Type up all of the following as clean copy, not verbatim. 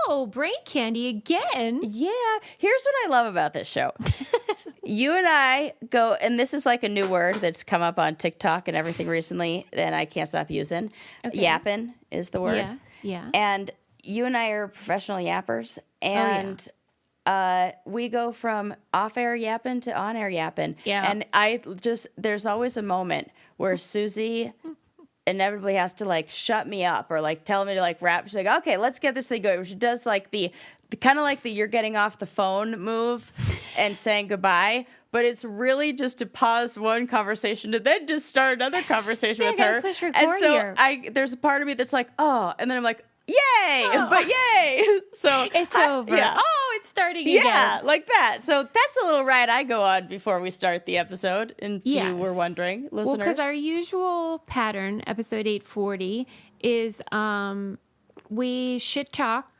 Oh, brain candy again. Yeah. Here's what I love about this show. You and I go, and this is like a new word that's come up on TikTok and everything recently that I can't stop using. Okay. Yapping is the word. Yeah. And you and I are professional yappers, and we go from off-air yapping to on-air yapping. Yeah. And there's always a moment where Susie inevitably has to like shut me up or like tell me to like wrap. She's like, okay, let's get this thing going. She does like the kind of like the you're getting off the phone move and saying goodbye. But it's really just to pause one conversation to then just start another conversation with her. Push record and so here. there's a part of me that's like, oh, and then I'm like, yay, but yay. So it's over. Yeah. Oh, it's starting again. Yeah, like that. So that's the little ride I go on before we start the episode. And you were wondering, listeners. Well, because our usual pattern, episode 840, is we shit talk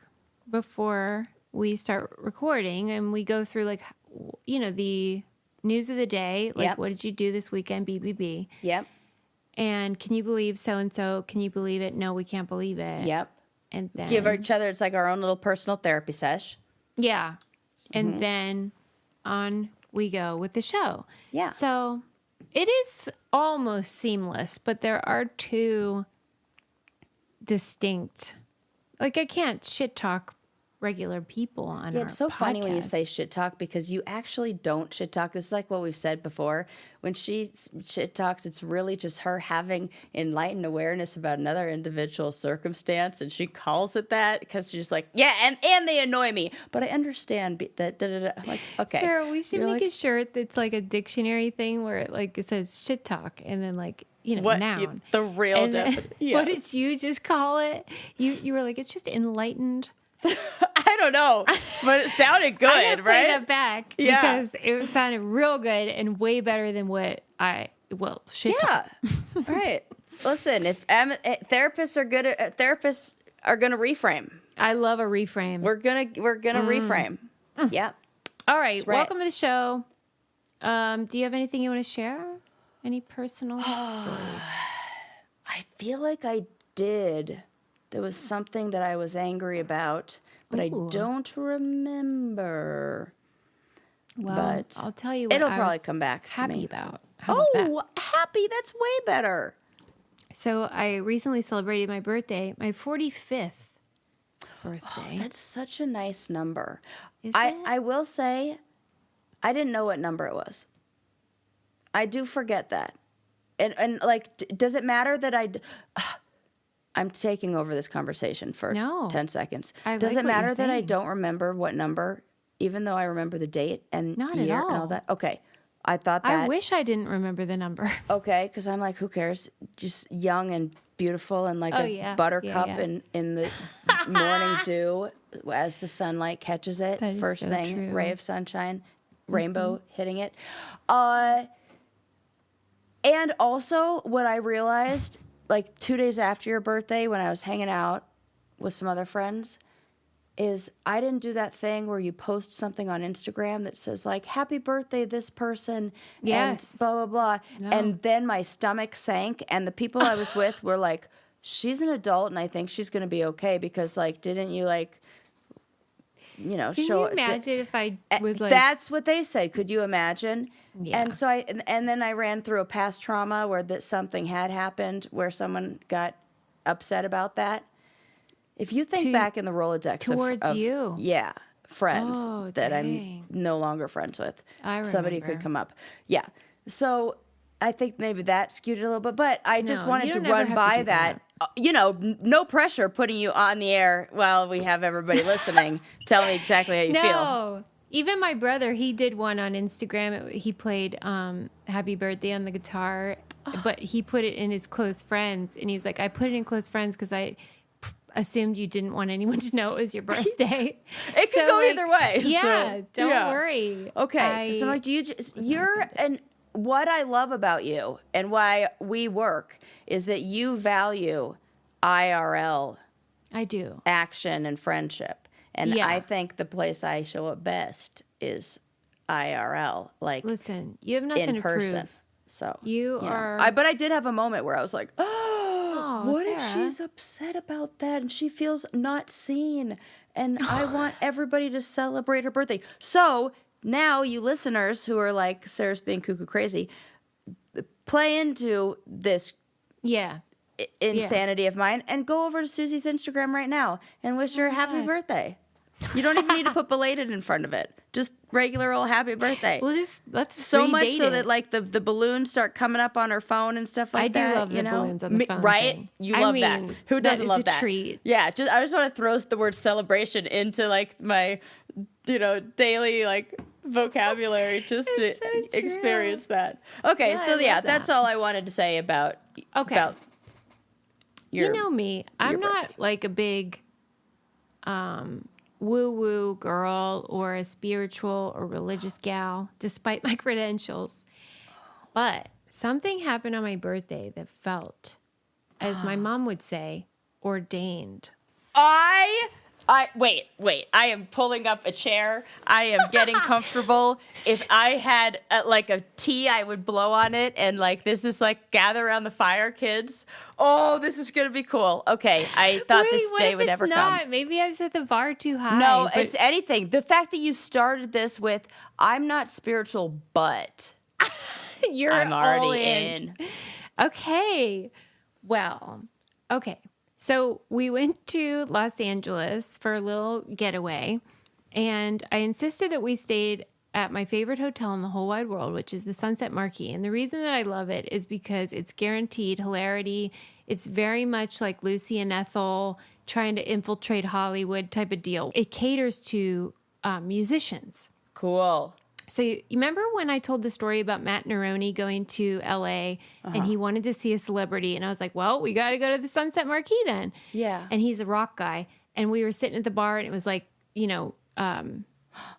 before we start recording, and we go through like, the news of the day, like what did you do this weekend, BBB. Yep. And can you believe so-and-so? Can you believe it? No, we can't believe it. Yep. And then give each other, it's like our own little personal therapy sesh. Yeah. And then on we go with the show. Yeah. So it is almost seamless, but there are two distinct, like I can't shit talk regular people on our It's so funny when you podcast. say shit talk because you actually don't shit talk. This is like what we've said before. When she shit talks, it's really just her having enlightened awareness about another individual circumstance, and she calls it that because she's like, yeah, and they annoy me, but I understand that. I'm like, okay, Sarah, we should You're make like, a shirt that's like a dictionary thing where it says shit talk and then like noun. The real And then- definition. Yes. What did you just call it? You were like, it's just enlightened. I don't know, but it sounded good, I gotta play right? that back Yeah. because it sounded real good and way better than what shit talk. Yeah, right. Listen, if therapists are good at therapists are going to reframe. I love a reframe. We're gonna reframe. Yeah. All right, That's right. welcome to the show. Do you have anything you want to share? Any personal stories? I feel like I did. There was something that I was angry about, but I don't remember. Well, but I'll tell you what it'll I probably was come back to happy me. about. How about that? Oh, happy. That's way better. So I recently celebrated my birthday, my 45th Oh, birthday. that's such a nice number. Is it? I will say, I didn't know what number it was. I do forget that. And like, does it matter that I'm taking over this conversation for No. 10 seconds. I Does like it what you're matter that I saying. don't remember what number, even though I remember the date and Not at year and all. all that? Okay. I thought that. I wish I didn't remember the number. Okay, because I'm like, who cares? Just young and beautiful and like Oh, a yeah. buttercup Yeah. In the morning dew as the sunlight catches it. That is First so thing, true. ray of sunshine, rainbow hitting it. And also what I realized, like 2 days after your birthday when I was hanging out with some other friends, is I didn't do that thing where you post something on Instagram that says like, happy birthday, this person, Yes. and blah, blah, blah. No. And then my stomach sank and the people I was with were like, she's an adult and I think she's going to be okay because like, didn't you like, Can show you it? imagine if I was like, That's what they said. Could you imagine? Yeah. And so and then I ran through a past trauma where that something had happened where someone got upset about that. If you think back in the Rolodex towards of you. Yeah, friends Oh, that dang. I'm no longer friends with. I Somebody remember. could come up. Yeah. So I think maybe that skewed it a little bit, but I just No, wanted you to don't ever run have to by do that. No pressure putting you on the air while we have everybody listening. Tell me exactly how you feel. no. Even my brother, he did one on Instagram. He played Happy Birthday on the guitar, but he put it in his close friends. And he was like, I put it in close friends because I assumed you didn't want anyone to know it was your birthday. It could go either way. Yeah, so, don't yeah. worry. Okay. So I'm like, what I love about you and why we work is that you value IRL I do. action and friendship. And Yeah. I think the place I show up best is IRL, like Listen, you have nothing in to person. prove. So You know. are- But I did have a moment where I was like, oh, what if Sarah. she's upset about that and she feels not seen? And I want everybody to celebrate her birthday. So now you listeners who are like, Sarah's being cuckoo crazy, play into this Yeah. insanity of mine and go over to Susie's Instagram right now and wish her a happy God. birthday. You don't even need to put belated in front of it. Just regular old happy birthday. Let's so much redate so it. that like the balloons start coming up on her phone and stuff like that. I do love the balloons on the phone right? thing. You I love mean, that. Who that doesn't is love a that? treat. Yeah, I just want to throw the word celebration into like my, daily like vocabulary just to It's so true. experience that. Okay, Yeah, so I yeah, love that's that. all I wanted to say about your. You know me. I'm not birthday. like a big woo-woo girl or a spiritual or religious gal, despite my credentials. But something happened on my birthday that felt, as my mom would say, ordained. Wait. I am pulling up a chair. I am getting comfortable. If I had like a tea, I would blow on it and like this is like gather around the fire, kids. Oh, this is gonna be cool. Okay, I thought this what day if would it's never not? come. Maybe I've set the bar too high. No, but- it's anything. The fact that you started this with "I'm not spiritual, but You're I'm all already in." Okay. Well, okay. So we went to Los Angeles for a little getaway, and I insisted that we stayed at my favorite hotel in the whole wide world, which is the Sunset Marquis. And the reason that I love it is because it's guaranteed hilarity. It's very much like Lucy and Ethel trying to infiltrate Hollywood type of deal. It caters to musicians. Cool. So you remember when I told the story about Matt Neroni going to LA and he wanted to see a celebrity, and I was like, well, we got to go to the Sunset Marquis then. Yeah. And he's a rock guy. And we were sitting at the bar and it was like,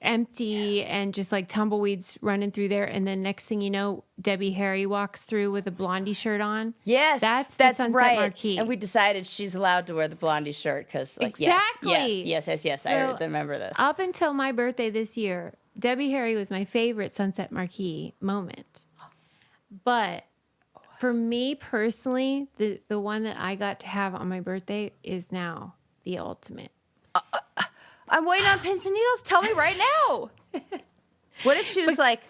empty and just like tumbleweeds running through there. And then next thing you know, Debbie Harry walks through with a Blondie shirt on. Yes, That's the Sunset right. Marquis. And we decided she's allowed to wear the Blondie shirt because, like, Exactly. yes. I So, remember this. Up until my birthday this year, Debbie Harry was my favorite Sunset Marquis moment. But for me personally, the one that I got to have on my birthday is now the ultimate. I'm waiting on pins and needles. Tell me right now. What if she was like,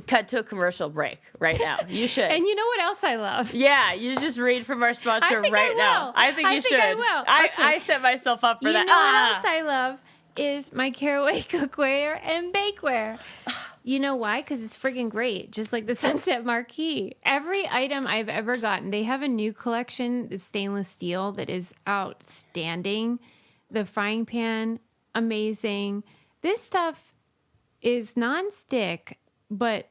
cut to a commercial break right now? You should. And you know what else I love? Yeah, you just read from our sponsor I right now. will. I think you should. I will. I set myself up for You that. know what else I love is my Caraway cookware and bakeware. You know why? Because it's friggin' great. Just like the Sunset Marquis. Every item I've ever gotten, they have a new collection, the stainless steel, that is outstanding. The frying pan, amazing. This stuff is non-stick, but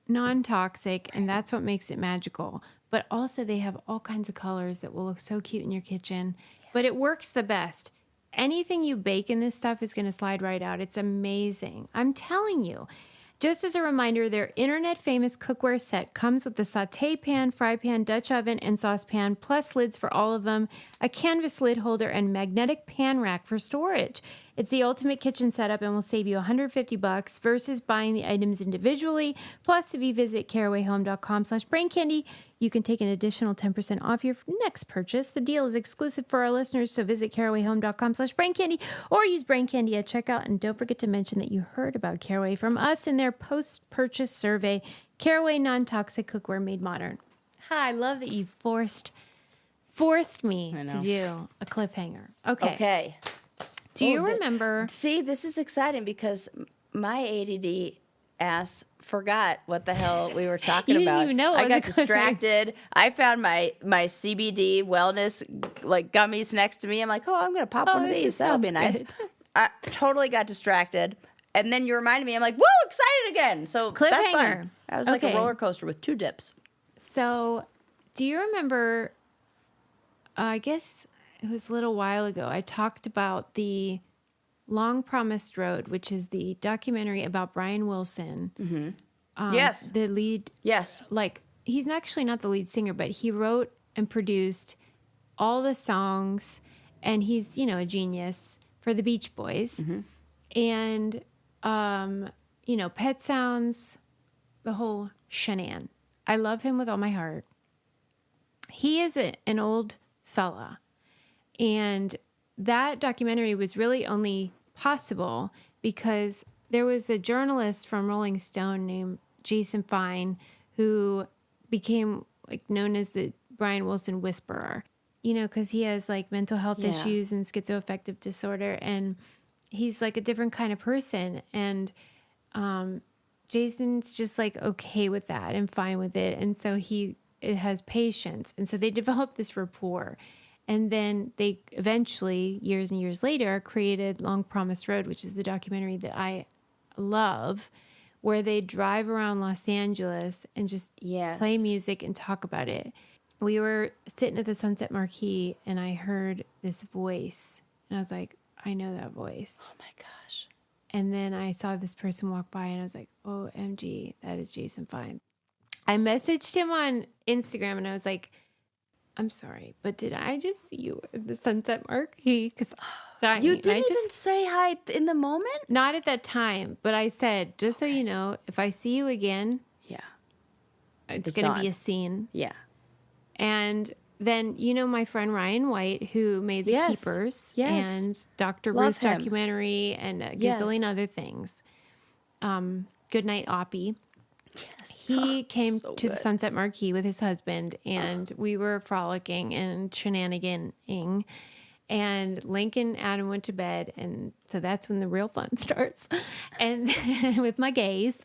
non-toxic, and that's what makes it magical. But also they have all kinds of colors that will look so cute in your kitchen. But it works the best. Anything you bake in this stuff is going to slide right out. It's amazing. I'm telling you. Just as a reminder, their internet famous cookware set comes with the saute pan, fry pan, Dutch oven, and saucepan, plus lids for all of them, a canvas lid holder, and magnetic pan rack for storage. It's the ultimate kitchen setup and will save you $150 versus buying the items individually. Plus, if you visit carawayhome.com/braincandy, you can take an additional 10% off your next purchase. The deal is exclusive for our listeners, so visit carawayhome.com/braincandy or use braincandy at checkout. And don't forget to mention that you heard about Caraway from us in their post-purchase survey. Caraway non-toxic cookware made modern. Hi, I love that you forced me to do a cliffhanger. Okay. Do you remember? See, this is exciting because my ADD ass forgot what the hell we were talking You didn't about. even know it I was got a cliffhanger. distracted. I found my CBD wellness like gummies next to me. I'm like, oh, I'm gonna pop one of this these. That'll be sounds nice. good. I totally got distracted. And then you reminded me, I'm like, woo, excited again. So that's Cliffhanger. fun. I was like a Okay. roller coaster with 2 dips. So, do you remember? I guess it was a little while ago. I talked about the Long Promised Road, which is the documentary about Brian Wilson. Yes. The lead, Yes. like, he's actually not the lead singer, but he wrote and produced all the songs, and he's, a genius for the Beach Boys. And, Pet Sounds, the whole shenan. I love him with all my heart. he is an old fella. And that documentary was really only possible because there was a journalist from Rolling Stone named Jason Fine who became like known as the Brian Wilson Whisperer, you know, because he has like mental health issues and schizoaffective disorder. And he's like a different kind of person. And Jason's just like okay with that and fine with it. And so it has patience. And so they developed this rapport. And then they eventually, years and years later, created Long Promised Road, which is the documentary that I love, where they drive around Los Angeles and just play music and talk about it. We were sitting at the Sunset Marquee and I heard this voice and I was like, I know that voice. Oh my gosh. And then I saw this person walk by and I was like, OMG, that is Jason Fine. I messaged him on Instagram and I was like, I'm sorry, but did I just see you at the Sunset Marquee? Because you didn't even say hi in the moment? Not at that time, but I said, just so you know, if I see you again, it's going to be a scene. Yeah. And then, you know, my friend Ryan White, who made The Keepers and Dr. Love Ruth him. documentary and a gazillion other things. Goodnight Oppie. Yes. He came to the Sunset Marquee with his husband, and we were frolicking and shenaniganing. And Lincoln and Adam went to bed, and so that's when the real fun starts. And with my gays,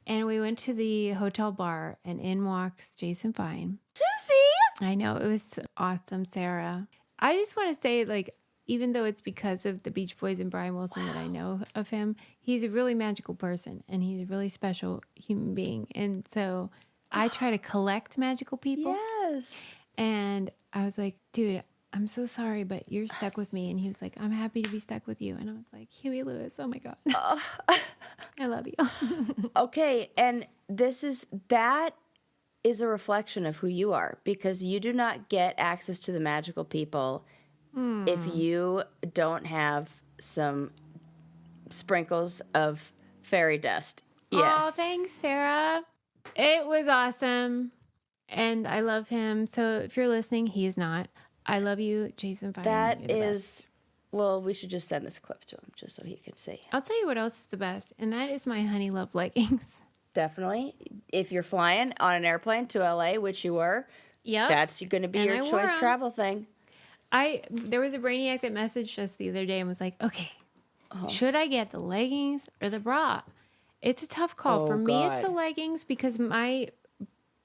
and we went to the hotel bar, and in walks Jason Fine. Susie! I know, it was awesome, Sarah. I just want to say, like, even though it's because of the Beach Boys and Brian Wilson that I know of him, he's a really magical person and he's a really special human being. And so I try to collect magical people. Yes. And I was like, dude, I'm so sorry, but you're stuck with me. And he was like, I'm happy to be stuck with you. And I was like, Huey Lewis, oh my God. I love you. Okay, and that is a reflection of who you are, because you do not get access to the magical people if you don't have some sprinkles of fairy dust. Yes. Oh, thanks, Sarah. It was awesome. And I love him. So if you're listening, he is not. I love you, Jason Fine. That is, well, we should just send this clip to him just so he can see. I'll tell you what else is the best, and that is my Honey Love leggings. Definitely. If you're flying on an airplane to LA, which you were, that's going to be your choice travel thing. There was a brainiac that messaged us the other day and was like, okay, should I get the leggings or the bra? It's a tough call. For me, it's the leggings because my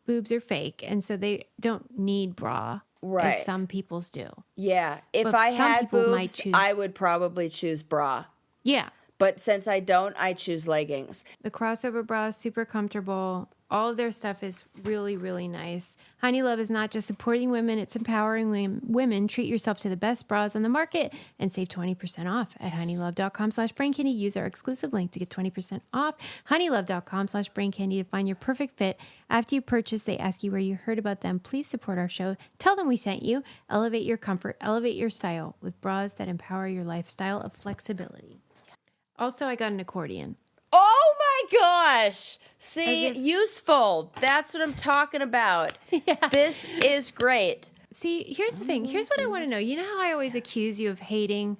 boobs are fake, and so they don't need bra. Right. As some people's do. Yeah. If I had boobs, I would probably choose bra. Yeah. But since I don't, I choose leggings. The crossover bra is super comfortable. All of their stuff is really, really nice. Honey Love is not just supporting women, it's empowering women. Treat yourself to the best bras on the market and save 20% off at honeylove.com/braincandy. Use our exclusive link to get 20% off. honeylove.com/braincandy to find your perfect fit. After you purchase, they ask you where you heard about them. Please support our show. Tell them we sent you. Elevate your comfort, elevate your style with bras that empower your lifestyle of flexibility. Also, I got an accordion. Oh my gosh. See, useful. That's what I'm talking about. Yeah. This is great. See, here's the thing. Here's what I want to know. You know how I always accuse you of hating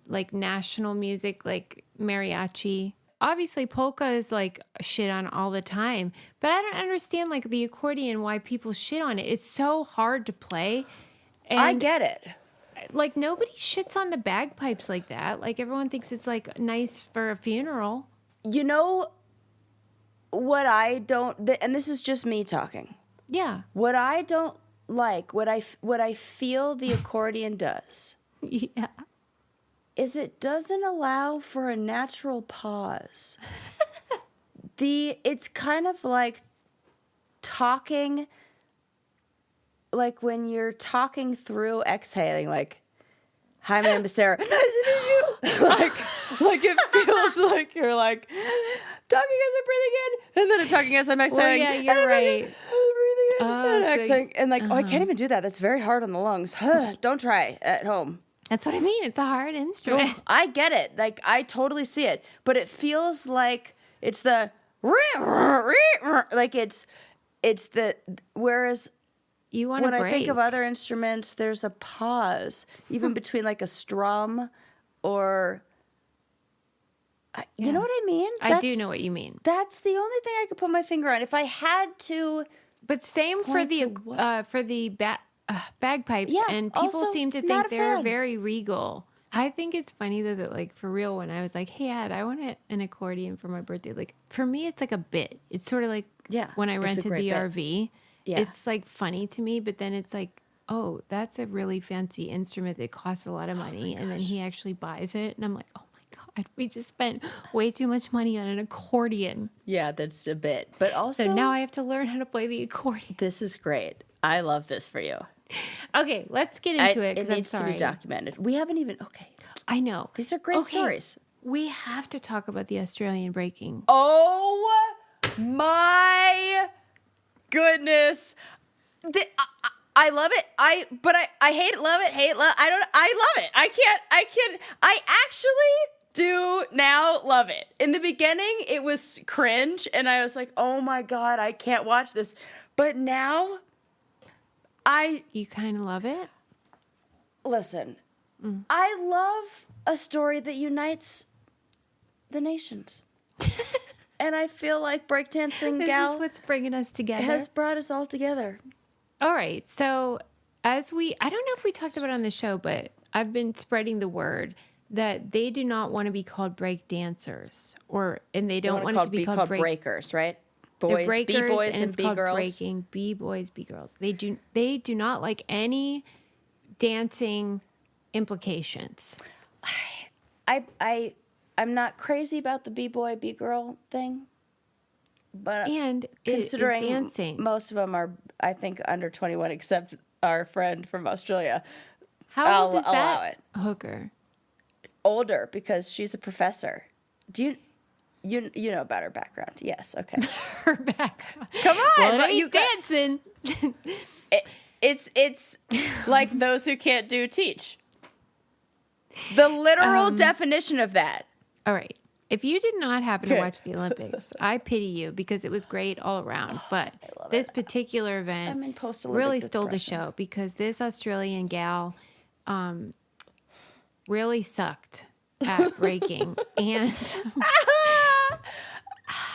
like national music, like mariachi? Obviously, polka is like shit on all the time, but I don't understand like the accordion, why people shit on it. It's so hard to play. And I get it. Like nobody shits on the bagpipes like that. Like everyone thinks it's like nice for a funeral. You know what I don't, and this is just me talking. Yeah. What I don't like, what I feel the accordion does. Yeah. Is it doesn't allow for a natural pause. It's kind of like talking, like when you're talking through exhaling, like, hi, my name is Sarah. Nice to meet you. like it feels like you're like talking as I'm breathing in, and then I'm talking as I'm exhaling. Well, yeah, you're right. Breathing in and exhaling. And like, I can't even do that. That's very hard on the lungs. Don't try at home. That's what I mean. It's a hard instrument. Oh, I get it. Like, I totally see it. But it feels like it's the, like it's the, whereas You want when to I break. think of other instruments, there's a pause, even between like a strum or, you know what I mean? I do know what you mean. That's the only thing I could put my finger on. If I had to, But same for point the to what? bagpipes, Yeah, and people also seem to not think a they're fan. very regal. I think it's funny though that like for real, when I was like, "Hey, Ad, I want an accordion for my birthday," like for me, it's like a bit. It's sort of like when I it's a rented great the bit. RV. Yeah. It's like funny to me, but then it's like, oh, that's a really fancy instrument that costs a lot of money, and then he actually buys it, and I'm like, oh my God, we just spent way too much money on an accordion. Yeah, that's a bit. But also, So now I have to learn how to play the accordion. this is great. I love this for you. Okay, let's get into it It because I'm needs to sorry. be documented. We haven't even, okay. I know. These are great Okay, stories. We have to talk about the Australian breaking. Oh my goodness. I love it. I hate it, love it, hate, love. I love it. I actually do now love it. In the beginning, it was cringe, and I was like, oh my God, I can't watch this. But now, You kind of love it? listen, I love a story that unites the nations. And I feel like breakdancing This gal is what's bringing us together. has brought us all together. All right. So, I don't know if we talked about it on the show, but I've been spreading the word that they do not want to be called break dancers, and they don't want it to be called breakers, right? They're Boys, breakers, B-boys and it's called B-girls. breaking. B-boys, B-girls. They do not like any dancing implications. I'm not crazy about the B-boy, B-girl thing. But And it is considering dancing. most of them are, I think, under 21, except our friend from Australia. How old is I'll allow that it. hooker? Older, because she's a professor. Do you know about her background? Yes, okay. Her background. Come on, Well, it but ain't you got- dancing. It's like those who can't do teach. The literal definition of that. All right. If you did not happen to Okay. watch the Olympics, I pity you because it was great all around. But this particular I'm in event post-Olympic really stole the depression. show because this Australian gal really sucked at breaking. And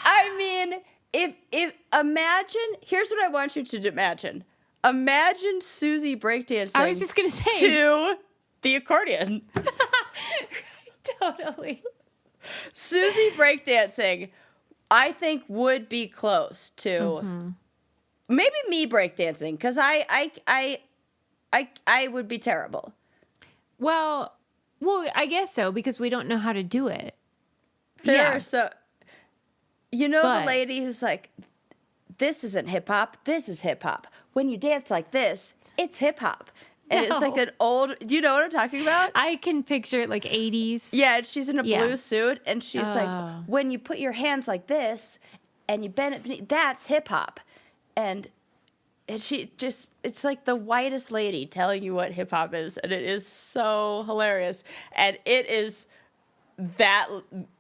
I mean, if imagine, here's what I want you to imagine. Imagine Susie breakdancing. I was just going to say. to the accordion. Totally. Susie breakdancing, I think would be close to maybe me breakdancing because I would be terrible. Well, I guess so because we don't know how to do it. There are so the But- lady who's like, this isn't hip hop, this is hip hop. When you dance like this, it's hip hop. And it's like No. an old, do you know what I'm talking about? I can picture it like 80s. Yeah, and she's in a Yeah. blue suit, and she's Oh. like, when you put your hands like this, and you bend it, that's hip hop. And she just, it's like the whitest lady telling you what hip hop is, and it is so hilarious. And it is that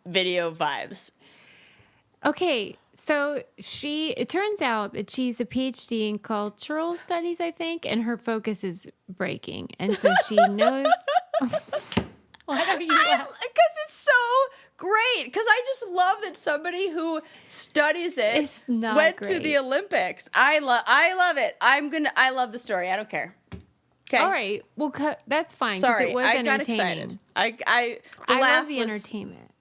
video vibes. Okay, so it turns out that she's a PhD in cultural studies, I think, and her focus is breaking. And so she knows. What are you laughing? Because it's so great. Because I just love that somebody who studies it It's not went to great. the Olympics. I love it. I love the story. I don't care. Okay. All right, well, that's fine because Sorry, it was I got entertaining. excited. I laugh love the was entertainment.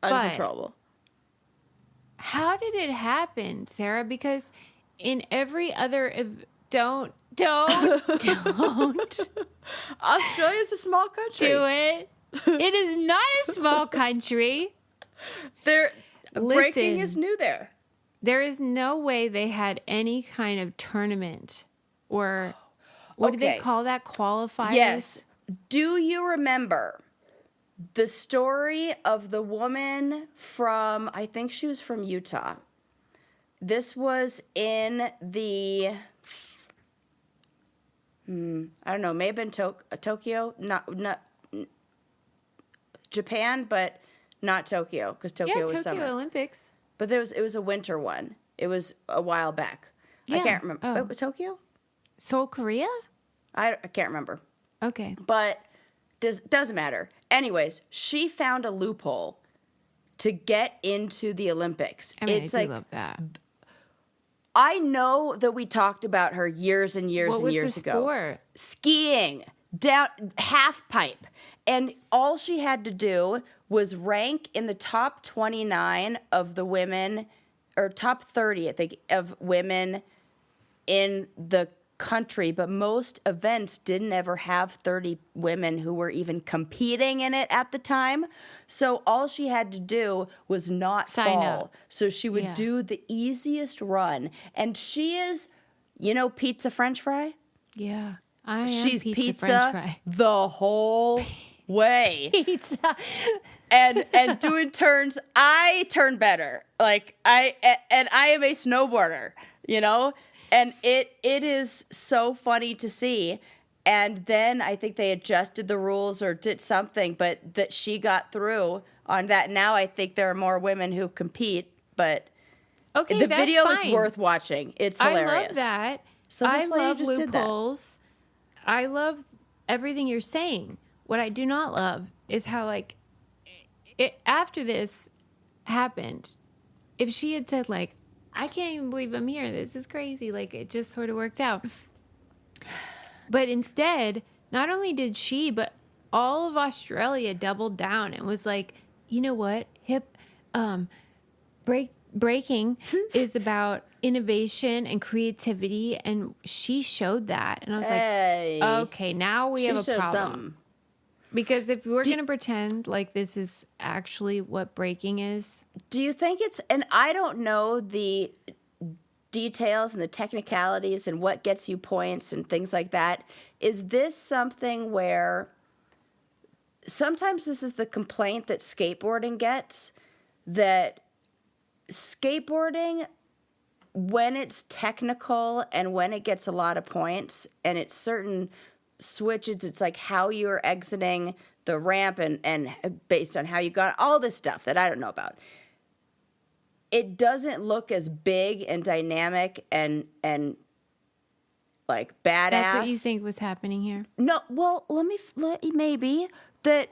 uncontrollable. How did it happen, Sarah? Because in every other don't Australia's a small country. do it. It is not a small country. Breaking Listen. is new there. There is no way they had any kind of tournament or what do they Okay. call that? Qualifiers? Yes. Do you remember the story of the woman from, I think she was from Utah. This was in the, I don't know, may have been Tokyo, not Japan, but not Tokyo, because Tokyo Yeah, was Tokyo summer. Olympics. But it was a winter one. It was a while back. I Yeah. can't remember. Oh. Tokyo? Seoul, Korea? I can't remember. Okay. But doesn't matter. Anyways, she found a loophole to get into the Olympics. I mean, It's I like, do love that. I know that we talked about her years and years What and was years the ago. sport? Skiing, down half pipe. And all she had to do was rank in the top 29 of the women, or top 30, I think, of women in the country, but most events didn't ever have 30 women who were even competing in it at the time. So all she had to do was not Sign fall. up. So she would Yeah. do the easiest run. And she is, pizza French fry? Yeah. I am She's pizza French fry. the whole way. Pizza. and doing turns, I turn better. Like I am a snowboarder, and it is so funny to see. And then I think they adjusted the rules or did something, but that she got through on that. Now I think there are more women who compete, but Okay, the that's video fine. is worth watching. It's hilarious. I love that. So I this lady love just did that. loopholes. I love everything you're saying. What I do not love is how, like, after this happened, if she had said, like, I can't even believe I'm here. This is crazy. Like, it just sort of worked out. But instead, not only did she, but all of Australia doubled down and was like, you know what? Breaking is about innovation and creativity, and she showed that. And I was Hey. like, okay, now we have a She showed problem. something. Because if we're going to pretend like this is actually what breaking is, Do you think it's, and I don't know the details and the technicalities and what gets you points and things like that. Is this something where sometimes this is the complaint that skateboarding gets, that skateboarding, when it's technical and when it gets a lot of points and it's certain switches, it's like how you're exiting the ramp and based on how you got all this stuff that I don't know about. It doesn't look as big and dynamic and like badass. that's what you think was happening here. No, well, maybe that,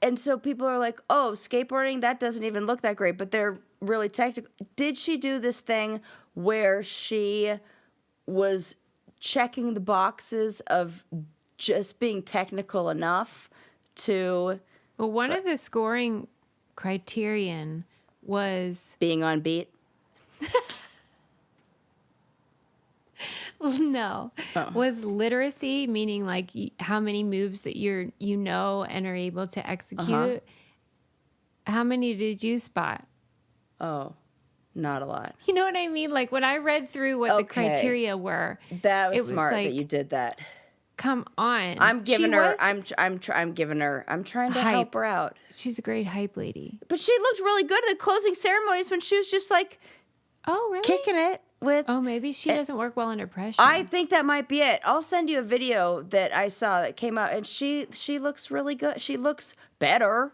and so people are like, oh, skateboarding, that doesn't even look that great, but they're really technical. Did she do this thing where she was checking the boxes of just being technical enough to Well, one of the scoring criterion was being on beat? was literacy, meaning like how many moves that you know and are able to execute. How many did you spot? Oh, not a lot. You know what I mean? Like when I read through what the Okay. criteria were, That it was was smart like, that you did that. come on. I'm giving She her. was- I'm giving her. I'm trying to Hype. help her out. She's a great hype lady. But she looked really good at the closing ceremonies when she was just like Oh, really? kicking it with. Oh, maybe she doesn't work well under pressure. I think that might be it. I'll send you a video that I saw that came out, and she looks really good. She looks better.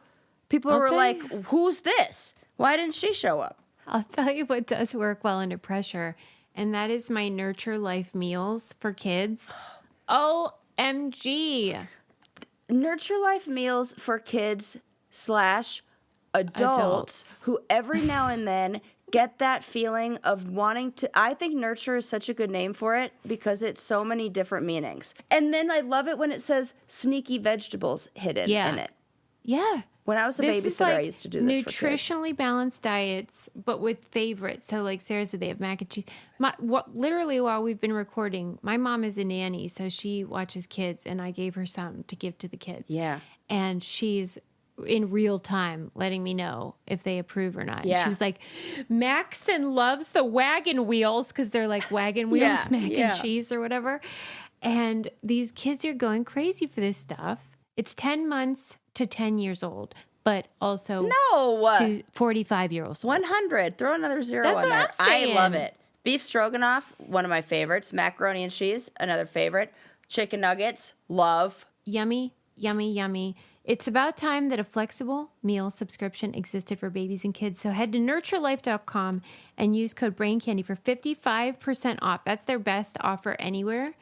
People I'll were tell like, you. "Who's this? Why didn't she show up?" I'll tell you what does work well under pressure, and that is my Nurture Life meals for kids. OMG. Nurture Life meals for kids / adults who every now and then get that feeling of wanting to. I think nurture is such a good name for it because it's so many different meanings. And then I love it when it says sneaky vegetables hidden in it. Yeah. When I was a This is babysitter, like I used to do this for kids. nutritionally balanced diets, but with favorites. So, like Sarah said, they have mac and cheese. Literally, while we've been recording, my mom is a nanny, so she watches kids, and I gave her some to give to the kids. Yeah. And she's in real time letting me know if they approve or not. Yeah. And she was like, Maxon loves the wagon wheels because they're like wagon wheels, Yeah, mac yeah. and cheese or whatever. And these kids are going crazy for this stuff. It's 10 months to 10 years old, but also No. 45-year-olds. 100. Throw another zero That's on what there. I'm saying. I love it. Beef stroganoff, one of my favorites. Macaroni and cheese, another favorite. Chicken nuggets, love. Yummy, yummy, yummy. It's about time that a flexible meal subscription existed for babies and kids. So head to nurturelife.com and use code BRAINCANDY for 55% off. That's their best offer anywhere.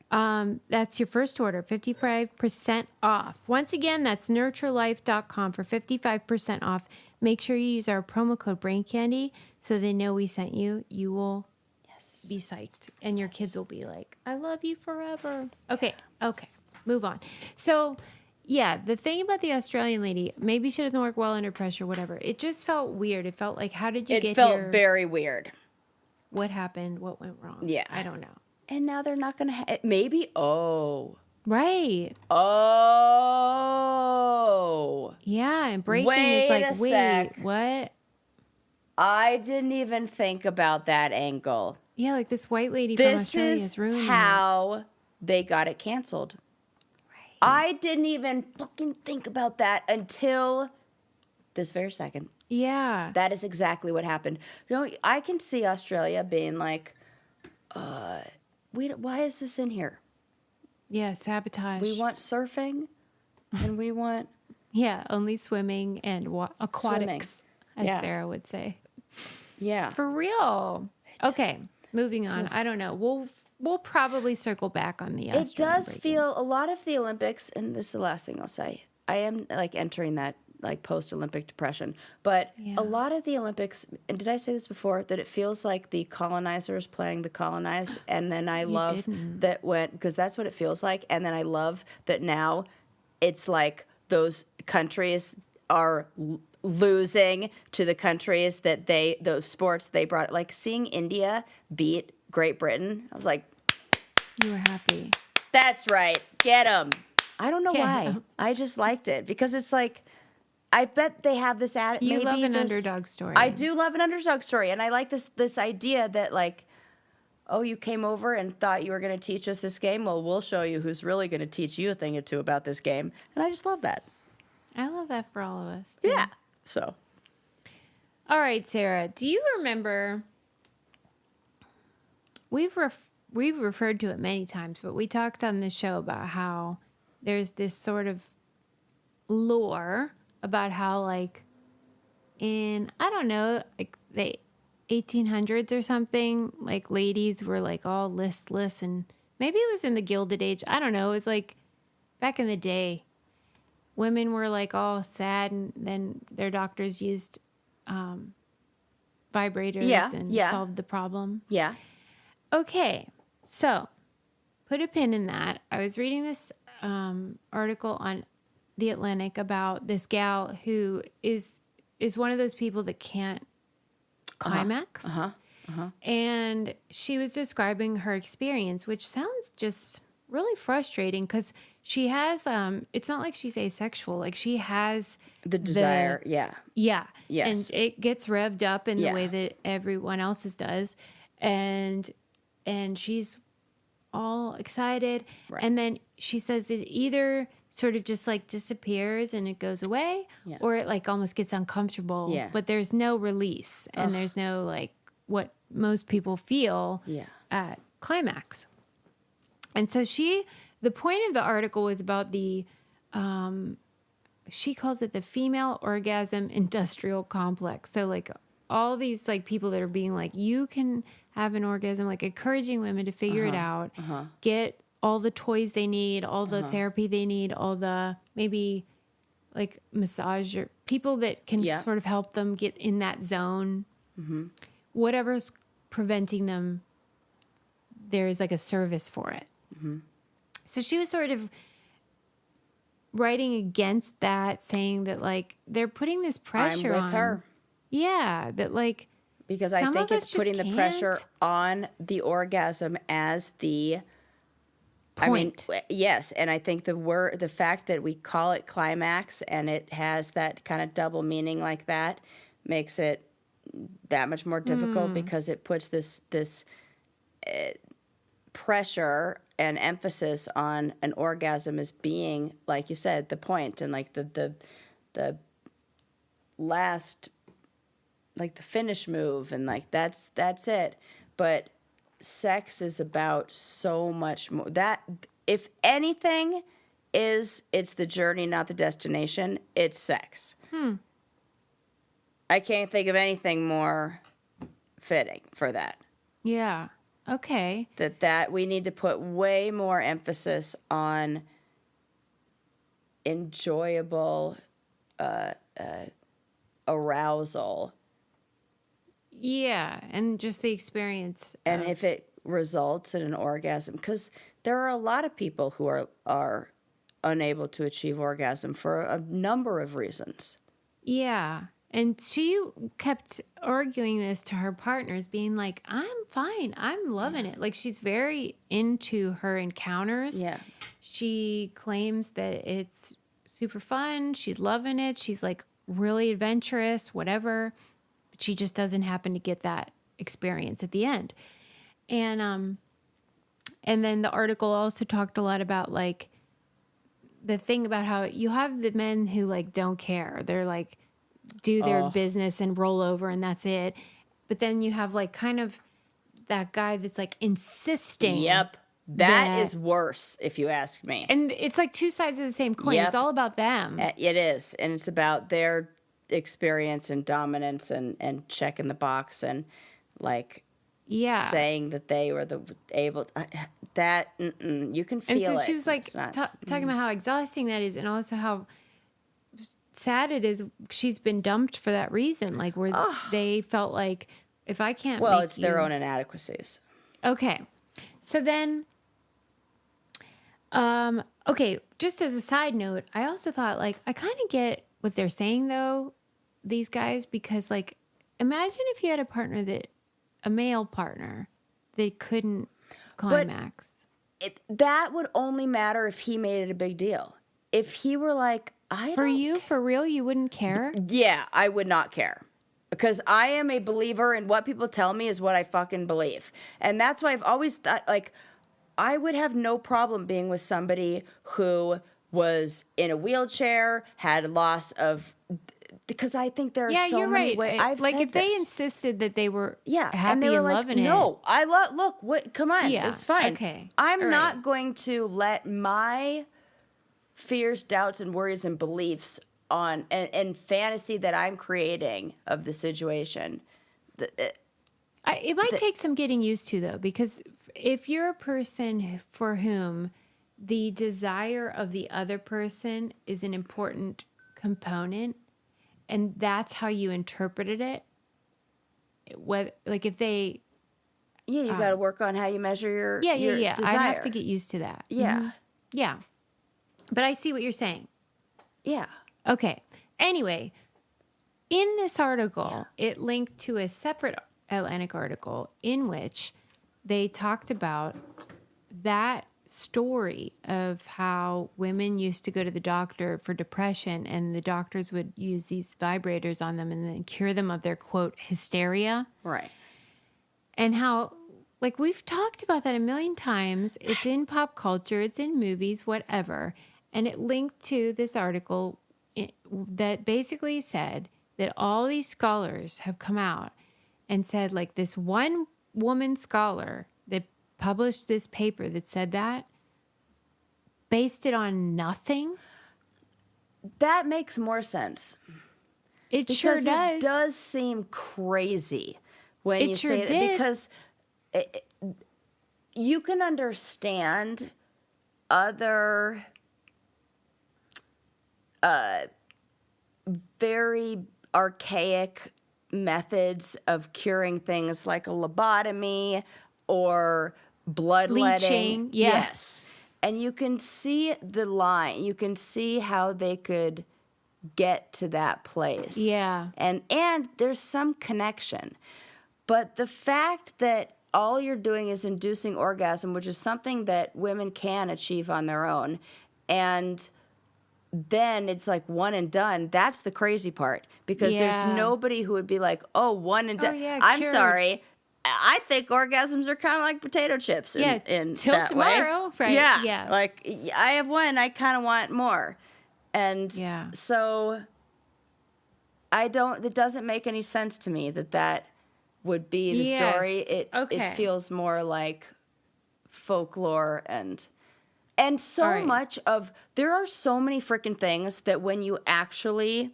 That's your first order, 55% off. Once again, that's nurturelife.com for 55% off. Make sure you use our promo code BRAINCANDY so they know we sent you. You will be psyched, and your kids will be like, I love you forever. Okay, move on. So, yeah, the thing about the Australian lady, maybe she doesn't work well under pressure, whatever. It just felt weird. It felt like, how did you get here? It felt very weird. What happened? What went wrong? Yeah. I don't know. And now they're not going to maybe, Right. Oh. Yeah, and breaking Wait is like, a wait, sec. what? I didn't even think about that angle. Yeah, like this white lady from This Australia is is ruining it. how they got it canceled. Right. I didn't even fucking think about that until this very second. Yeah. That is exactly what happened. You know, I can see Australia being like, why is this in here? Yeah, sabotage. We want surfing and we want Yeah, only swimming and aquatics, as Yeah. Sarah would say. yeah. For real. Okay, moving on. I don't know. We'll probably circle back on the It does breaking. feel a lot of the Olympics, and this is the last thing I'll say. I am like entering that like post-Olympic depression, but Yeah. a lot of the Olympics, and did I say this before, that it feels like the colonizers playing the colonized, and then I love didn't. that because that's what it feels like, and then I love that now it's like those countries are losing to the countries that those sports they brought, like seeing India beat Great Britain. I was like, You were happy. that's right. Get them. I don't know Get why. 'em. I just liked it because it's like, I bet they have this attitude. You love an underdog story. I do love an underdog story. And I like this idea that like, oh, you came over and thought you were going to teach us this game? Well, we'll show you who's really going to teach you a thing or two about this game. And I just love that. I love that for all of us. too. Yeah. So. All right, Sarah. Do you remember? We've referred to it many times, but we talked on this show about how there's this sort of lore about how, like, in I don't know, like the 1800s or something, like ladies were like all listless, and maybe it was in the Gilded Age. I don't know. It was like back in the day, women were like all sad, and then their doctors used vibrators and solved the problem. Yeah. Okay, so put a pin in that. I was reading this article on The Atlantic about this gal who is one of those people that can't climax. And she was describing her experience, which sounds just really frustrating because she has, it's not like she's asexual. Like she has The desire. Yeah. Yeah. Yes. And it gets revved up in Yeah. the way that everyone else's does. And she's all excited. Right. And then she says it either sort of just like disappears and it goes away, Yeah. or it like almost gets uncomfortable. Yeah. But there's no release, and there's no like what most people feel Yeah. at climax. And so the point of the article was about the, she calls it the female orgasm industrial complex. So like all these like people that are being like, you can have an orgasm, like encouraging women to figure it out, get all the toys they need, all the therapy they need, all the maybe like massage or people that can sort of help them get in that zone. Whatever's preventing them, there's like a service for it. So she was sort of writing against that, saying that like they're putting this pressure I'm on with her. Yeah, that like Because I some think of it's us just putting the pressure can't. on the orgasm as the Point. I mean, yes, and I think the fact that we call it climax and it has that kind of double meaning like that makes it that much more difficult because it puts this pressure and emphasis on an orgasm as being, like you said, the point and like the last, like the finish move, and like that's it. But sex is about so much more. That, if anything, is, it's the journey, not the destination. It's sex. I can't think of anything more fitting for that. Yeah. Okay. That we need to put way more emphasis on enjoyable arousal. Yeah, and just the experience. And if it results in an orgasm, because there are a lot of people who are unable to achieve orgasm for a number of reasons. Yeah. And she kept arguing this to her partners, being like, I'm fine. I'm loving it. Like, she's very into her encounters. Yeah. She claims that it's super fun. She's loving it. She's like really adventurous, whatever. But she just doesn't happen to get that experience at the end. And then the article also talked a lot about like the thing about how you have the men who like don't care. They're like, do their business and roll over and that's it. But then you have like kind of that guy that's like insisting. Yep. That is worse, if you ask me. And it's like two sides of the same coin. Yep. It's all about them. It is. And it's about their experience and dominance and checking the box and like saying that they were able that you can feel it. And so she was like talking about how exhausting that is and also how sad it is she's been dumped for that reason, like where they felt like if I can't it's their own inadequacies. Okay. So then okay, just as a side note, I also thought like I kind of get what they're saying though, these guys, because like imagine if you had a male partner that couldn't climax. That would only matter if he made it a big deal. If he were like, for real, you wouldn't care? Yeah, I would not care. Because I am a believer and what people tell me is what I fucking believe. And that's why I've always thought, like, I would have no problem being with somebody who was in a wheelchair, had loss of... Because I think there are so many ways... I've like, said if they insisted that they were happy and they were like, loving it... No, look, what? Come on, it's fine. Okay. I'm not going to let my... fears, doubts, and worries and beliefs on and fantasy that I'm creating of the situation. It might take some getting used to, though, because if you're a person for whom the desire of the other person is an important component, and that's how you interpreted it, like if they... Yeah, you got to work on how you measure your Yeah. desire. I have to get used to that. Yeah. Mm-hmm. Yeah. But I see what you're saying. Yeah. Okay. Anyway, in this article, it linked to a separate Atlantic article in which they talked about that story of how women used to go to the doctor for depression and the doctors would use these vibrators on them and then cure them of their, quote, hysteria. Right. And how, like, we've talked about that a million times. It's in pop culture. It's in movies, whatever. And it linked to this article that basically said that all these scholars have come out and said, like, this one woman scholar that published this paper that said that, based it on nothing. That makes more sense. It sure does. It does seem crazy when you say it. Because you can understand other... very archaic methods of curing things like a lobotomy or bloodletting. Yes. And you can see the line. You can see how they could get to that place. Yeah. And there's some connection. But the fact that all you're doing is inducing orgasm, which is something that women can achieve on their own, and then it's like one and done. That's the crazy part, because there's nobody who would be like, oh, one and done. Oh, yeah, I'm cured. Sorry. I think orgasms are kind of like potato chips in till that tomorrow. Way. Right. Yeah. Like, I have one, I kind of want more. And so it doesn't make any sense to me that would be the story. It feels more like folklore and And so All right. much of, there are so many freaking things that when you actually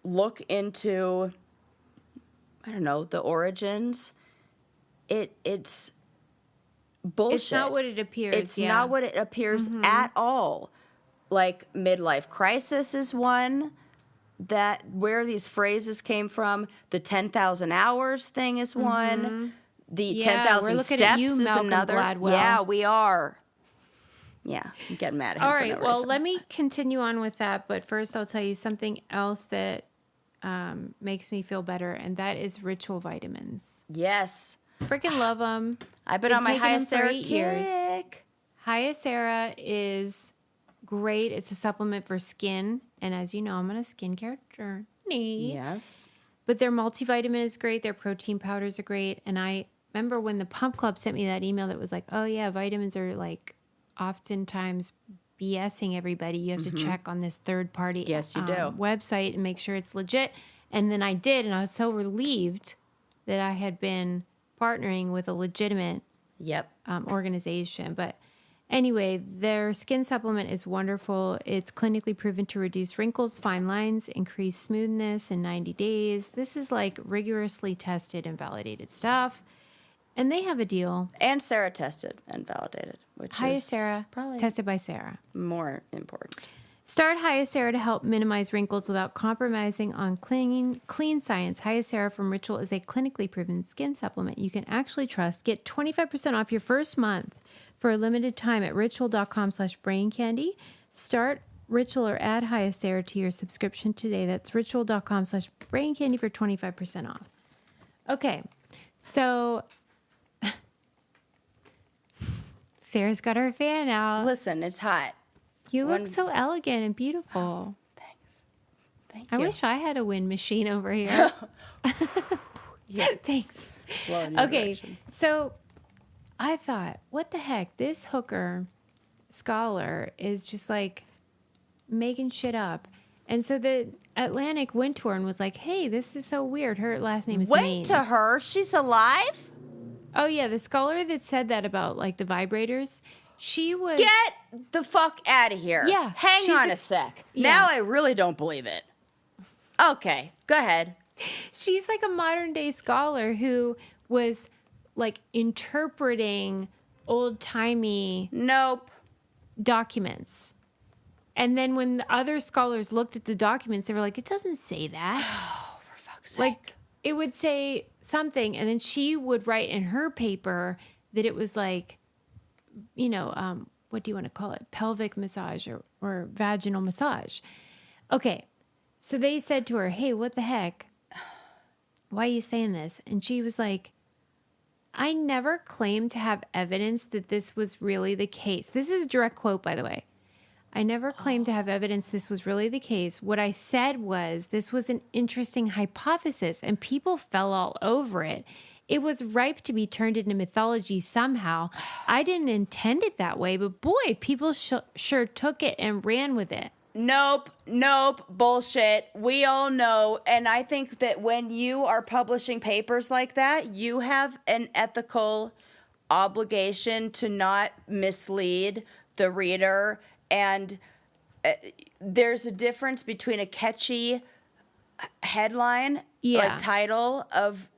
look into, I don't know, the origins, it's bullshit. It's not what it appears. It's yeah. not what it appears at all. Like midlife crisis is one that where these phrases came from. The 10,000 hours thing is one. The Yeah, 10,000 we're looking steps at you, is Malcolm another. Gladwell. Yeah, we are. Yeah, I'm getting mad at him All for right. no Well, reason. let me continue on with that. But first, I'll tell you something else that makes me feel better, and that is ritual vitamins. Yes. Freaking love them. I've been on my taking 'em for Hysterical 8 years. kick. Hysteria is great. It's a supplement for skin. And as you know, I'm on a skincare journey. Yes. But their multivitamin is great. Their protein powders are great. And I remember when the Pump Club sent me that email that was like, oh, yeah, vitamins are like oftentimes BSing everybody. You have to check on this third party Yes, you do. website and make sure it's legit. And then I did. And I was so relieved that I had been partnering with a legitimate Yep. organization. But anyway, their skin supplement is wonderful. It's clinically proven to reduce wrinkles, fine lines, increase smoothness in 90 days. This is like rigorously tested and validated stuff. And they have a deal. And Sarah tested and validated, which is Sarah, probably tested by Sarah. more important. Start Hyacera to help minimize wrinkles without compromising on clean science. Hyacera from Ritual is a clinically proven skin supplement you can actually trust. Get 25% off your first month for a limited time at ritual.com/braincandy. Start Ritual or add Hyacera to your subscription today. That's ritual.com/braincandy for 25% off. Okay, so Sarah's got her fan out. Listen, it's hot. You look so elegant and beautiful. Thanks. Thank I you. wish I had a wind machine over here. Yeah. Thanks. Blow in your Okay, direction. so I thought, what the heck? This hooker scholar is just like making shit up. And so the Atlantic went to her and was like, hey, this is so weird. Her last name is Went Maines. to her. She's alive? Oh, yeah, the scholar that said that about like the vibrators, she was... Get the fuck out of here. Yeah, Hang she's on a- a sec. Yeah. Now I really don't believe it. Okay, go ahead. She's like a modern day scholar who was like interpreting old timey Nope. documents. And then when the other scholars looked at the documents, they were like, it doesn't say that. Oh, for fuck's sake. Like it would say something. And then she would write in her paper that it was like, you know, what do you want to call it? Pelvic massage or vaginal massage. Okay. So they said to her, hey, what the heck? Why are you saying this? And she was like, I never claimed to have evidence that this was really the case. This is a direct quote, by the way. I never claimed to have evidence this was really the case. What I said was this was an interesting hypothesis, and people fell all over it. It was ripe to be turned into mythology somehow. I didn't intend it that way, but boy, people sure took it and ran with it. Nope, bullshit. We all know. And I think that when you are publishing papers like that, you have an ethical obligation to not mislead the reader. And there's a difference between a catchy headline Yeah. or title of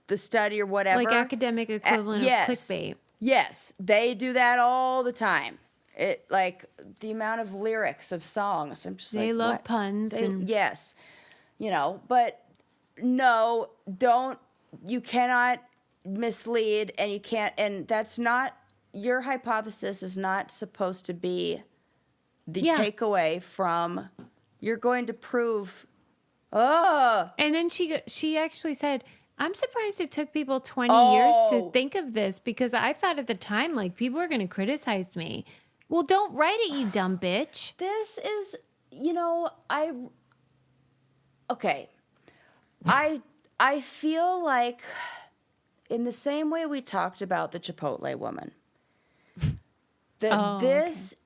the study or whatever. Like academic equivalent yes. of clickbait. Yes, they do that all the time. It like the amount of lyrics of songs. I'm just They like, love what? puns and Yes, you know, but no, don't. You cannot mislead, and you can't. And that's not your hypothesis. Is not supposed to be the Yeah. takeaway from. You're going to prove. Oh, And then she actually said, I'm surprised it took people 20 years to think of this because I thought at the time, like, people were going to criticize me. Well, don't write it, you dumb bitch. this is, you know, I feel like in the same way we talked about the Chipotle woman, that this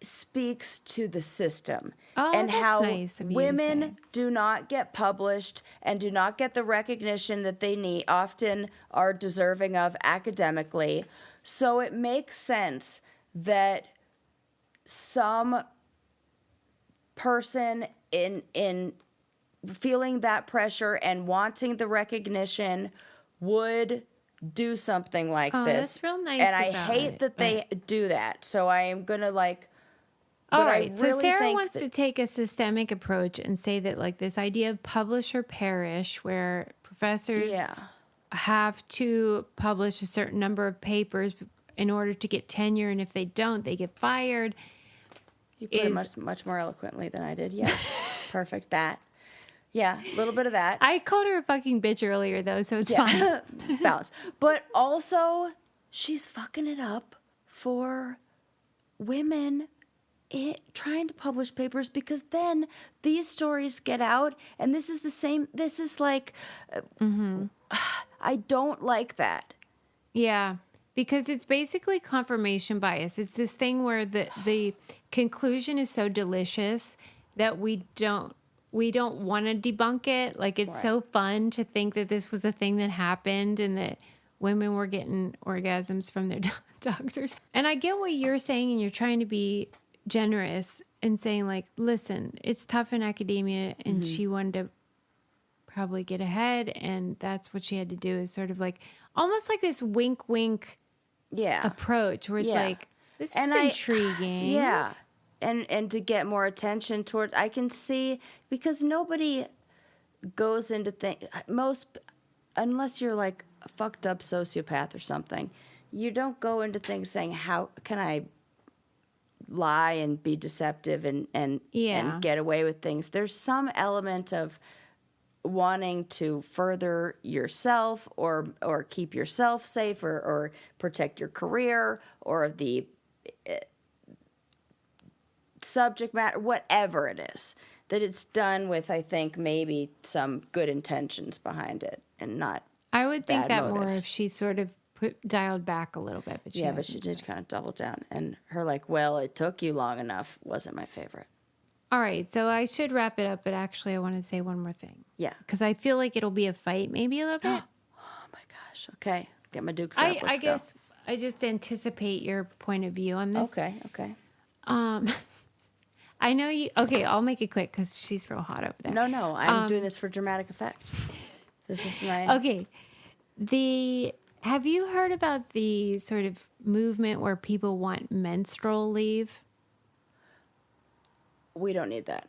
speaks to the system and that's how nice of you to women say. do not get published and do not get the recognition that they need, often are deserving of academically. So it makes sense that some person in feeling that pressure and wanting the recognition would do something like this. That's real nice and I about hate it, that they do that. So I am gonna all but I right. So really Sarah think wants to take a systemic approach and say that like this idea of publish or perish, where professors have to publish a certain number of papers in order to get tenure, and if they don't, they get fired. You put it much more eloquently than I did. Yes, perfect. That. Yeah, a little bit of that. I called her a fucking bitch earlier though, so it's fine. Balance. But also, she's fucking it up for women trying to publish papers, because then these stories get out, and this is the same. This is like, I don't like that. Yeah, because it's basically confirmation bias. It's this thing where the conclusion is so delicious that we don't want to debunk it. Like, it's so fun to think that this was a thing that happened and that women were getting orgasms from their doctors. And I get what you're saying, and you're trying to be generous and saying like, listen, it's tough in academia, and she wanted to probably get ahead, and that's what she had to do, is sort of like almost like this wink approach where it's like, this is intriguing. Yeah. And to get more attention towards, I can see, because nobody goes into unless you're like a fucked up sociopath or something, you don't go into things saying, how can I lie and be deceptive and get away with things. There's some element of wanting to further yourself or keep yourself safe or protect your career or the subject matter, whatever it is, that it's done with, I think, maybe some good intentions behind it and not I would think bad that motives. more if she sort of dialed back a little bit. But she did kind of double down. And her like, well, it took you long enough wasn't my favorite. All right, so I should wrap it up, but actually I want to say one more thing. Yeah. Because I feel like it'll be a fight maybe a little bit. Oh my gosh. Okay. Get my dukes up. I guess I just anticipate your point of view on this. Okay. I know you. Okay, I'll make it quick because she's real hot over there. No. I'm doing this for dramatic effect. This is my... Okay. Have you heard about the sort of movement where people want menstrual leave? We don't need that.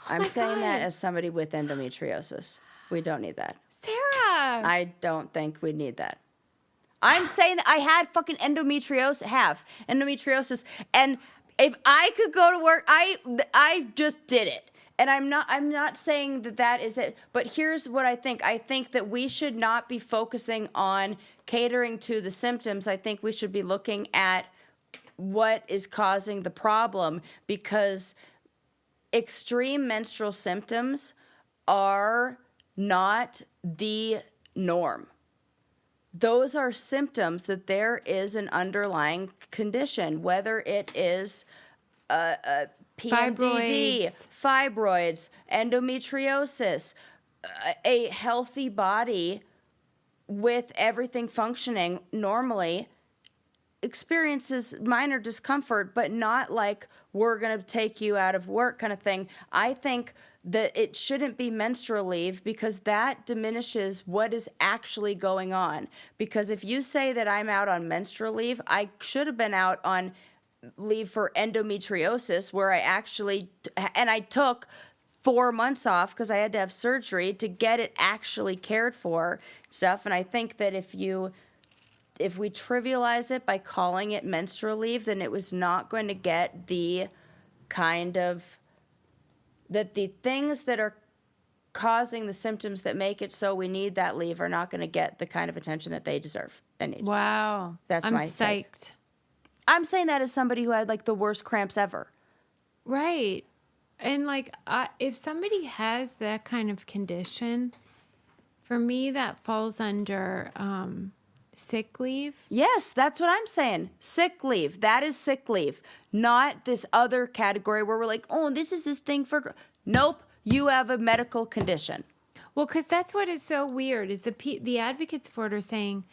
I'm saying that as somebody with endometriosis. We don't need that. Sarah! I don't think we need that. I'm saying that I had fucking endometriosis, and if I could go to work, I just did it. And I'm not saying that is it, but here's what I think. I think that we should not be focusing on catering to the symptoms. I think we should be looking at what is causing the problem, because extreme menstrual symptoms are not the norm. Those are symptoms that there is an underlying condition, whether it is PMDD, fibroids, endometriosis, a healthy body with everything functioning normally experiences minor discomfort, but not like we're going to take you out of work kind of thing. I think that it shouldn't be menstrual leave, because that diminishes what is actually going on. Because if you say that I'm out on menstrual leave, I should have been out on leave for endometriosis, where I actually, and I took 4 months off because I had to have surgery to get it actually cared for stuff. And I think that if we trivialize it by calling it menstrual leave, then it was not going to get the kind of, that the things that are causing the symptoms that make it so we need that leave are not going to get the kind of attention that they deserve and need. Wow. I'm psyched. Take. I'm saying that as somebody who had like the worst cramps ever. Right. And like, if somebody has that kind of condition, for me, that falls under sick leave. Yes, that's what I'm saying. Sick leave. That is sick leave. Not this other category where we're like, oh, this is this thing for... Nope. You have a medical condition. Well, because that's what is so weird, is the advocates for it are saying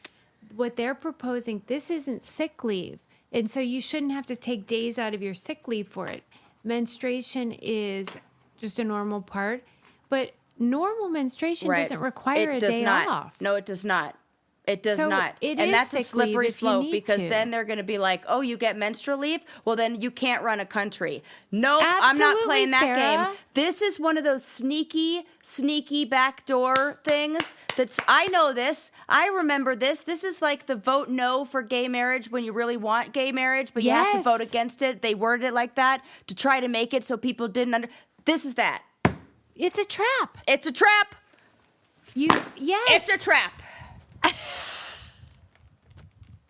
what they're proposing, this isn't sick leave. And so you shouldn't have to take days out of your sick leave for it. Menstruation is just a normal part, but normal menstruation Right. doesn't require It a does day not. off. No, it does not. It does So not. it And is that's a sick leave slippery if you slope need because to. then they're going to be like, oh, you get menstrual leave? Well, then you can't run a country. Nope, I'm not Absolutely, playing that Sarah. game. This is one of those sneaky backdoor things that's, I know this. I remember this. This is like the vote no for gay marriage when you really want gay marriage, but you have to vote Yes. against it. They worded it like that to try to make it so people didn't This is that. It's a trap. It's a trap. Yes. It's a trap.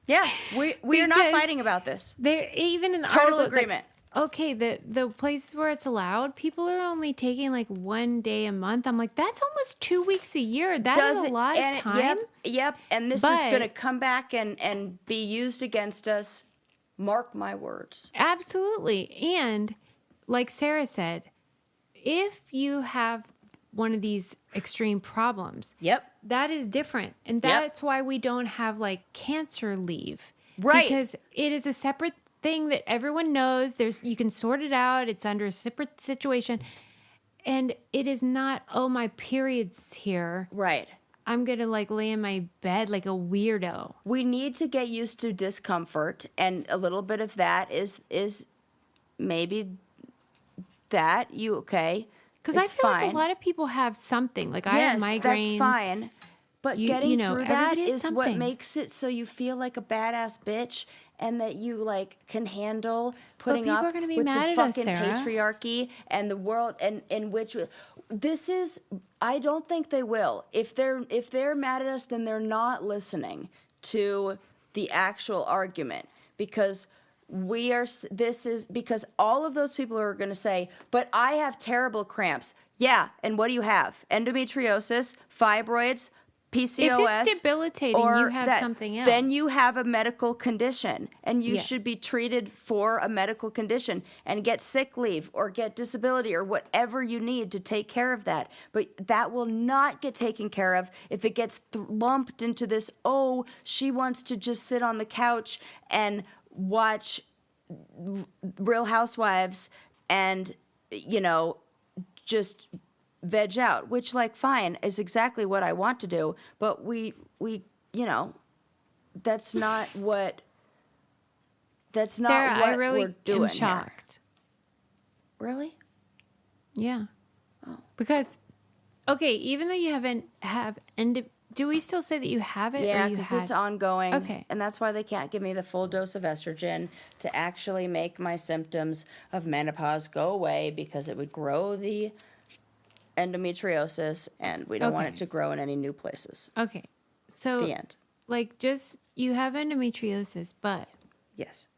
Yeah, we are not Because fighting about this. There, even in the Total article, it's like, agreement. okay, the places where it's allowed, people are only taking like 1 day a month. I'm like, that's almost 2 weeks a year. That is a lot of time. Yep. And this is But- going to come back and be used against us. Mark my words. Absolutely. And like Sarah said, if you have one of these extreme problems, Yep. that is different. And that's why we don't have like cancer leave. Right. Because it is a separate thing that everyone knows. You can sort it out. It's under a separate situation. And it is not, oh, my period's here. Right. I'm going to like lay in my bed like a weirdo. We need to get used to discomfort, and a little bit of that is maybe that you okay. Because I It's feel like fine. a lot of people have something. Like I have migraines. That's fine. But getting you know, through that everybody has is what something. makes it so you feel like a badass bitch and that you like can handle putting people up are gonna be with mad the at us, fucking Sarah. patriarchy and the world and in which this is I don't think they will. If they're mad at us, then they're not listening to the actual argument because because all of those people are going to say, but I have terrible cramps. Yeah, and what do you have? Endometriosis, fibroids, PCOS. If it's debilitating, or you have something else. Then you have a medical condition, and you Yeah. should be treated for a medical condition and get sick leave or get disability or whatever you need to take care of that. But that will not get taken care of if it gets lumped into this, oh, she wants to just sit on the couch and watch Real Housewives and, just veg out, which fine is exactly what I want to do, but we that's not what Sarah, I really we're doing am shocked. Here. Really? Yeah. Oh. Because, okay, even though you do we still say that you have it? Yeah, or you because had? it's ongoing. Okay. And that's why they can't give me the full dose of estrogen to actually make my symptoms of menopause go away because it would grow the endometriosis and we don't want Okay. it to grow in any new places. Okay. So, The end. you have endometriosis, but Yes.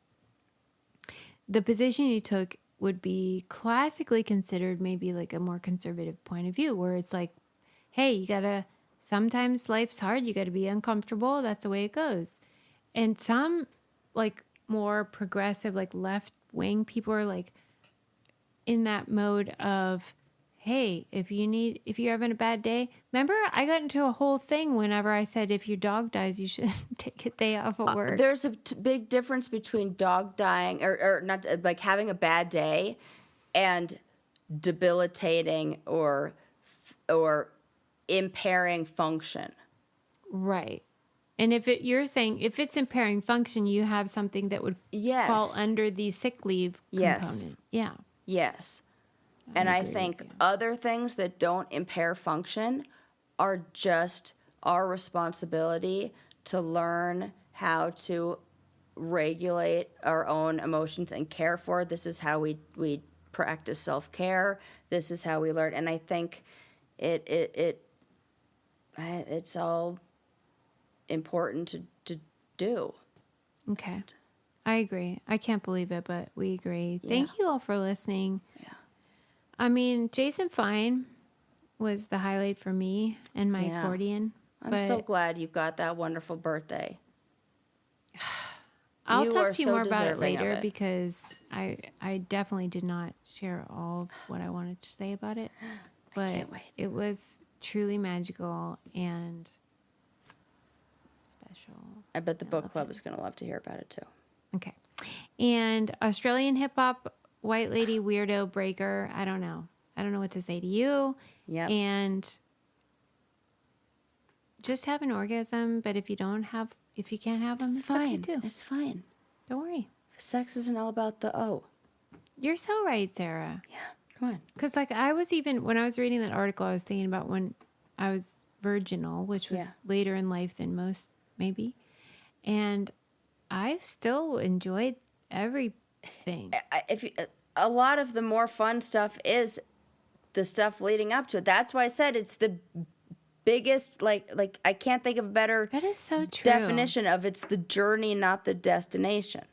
the position you took would be classically considered maybe like a more conservative point of view where it's like, hey, sometimes life's hard. You got to be uncomfortable. That's the way it goes. And some more progressive, left wing people are in that mode of, hey, if you're having a bad day, remember I got into a whole thing whenever I said, if your dog dies, you should take a day off of work. There's a big difference between dog dying or not having a bad day and debilitating or impairing function. Right. And you're saying if it's impairing function, you have something that would Yes. fall under the sick leave Yes. component. Yeah. Yes. And I agree think with you. other things that don't impair function are just our responsibility to learn how to regulate our own emotions and care for. This is how we practice self-care. This is how we learn. And I think it's all important to do. Okay. I agree. I can't believe it, but we agree. Thank you all for listening. Yeah. I mean, Jason Fine was the highlight for me and my Yeah. accordion. I'm so glad you got that wonderful birthday. I'll You talk are to you so more about it deserving of later it. because I definitely did not share all of what I wanted to say about it. But can't wait. it was truly magical and special. I bet the book club is going to love to hear about it too. Okay. And Australian hip hop, white lady, weirdo, breaker. I don't know. I don't know what to say to you. Yep. And just have an orgasm. But if you can't have them, it's okay too. It's fine. Don't worry. Sex isn't all about the O. You're so right, Sarah. Yeah. Come on. Because when I was reading that article, I was thinking about when I was virginal, which was later in life than most, maybe. And I've still enjoyed everything. A lot of the more fun stuff is the stuff leading up to it. That's why I said it's the biggest, like I can't think of a better That is so true. definition of it's the journey, not the destination.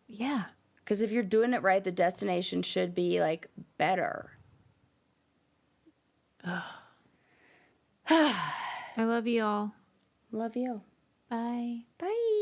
Yeah. Because if you're doing it right, the destination should be like better. I love you all. Love you. Bye. Bye.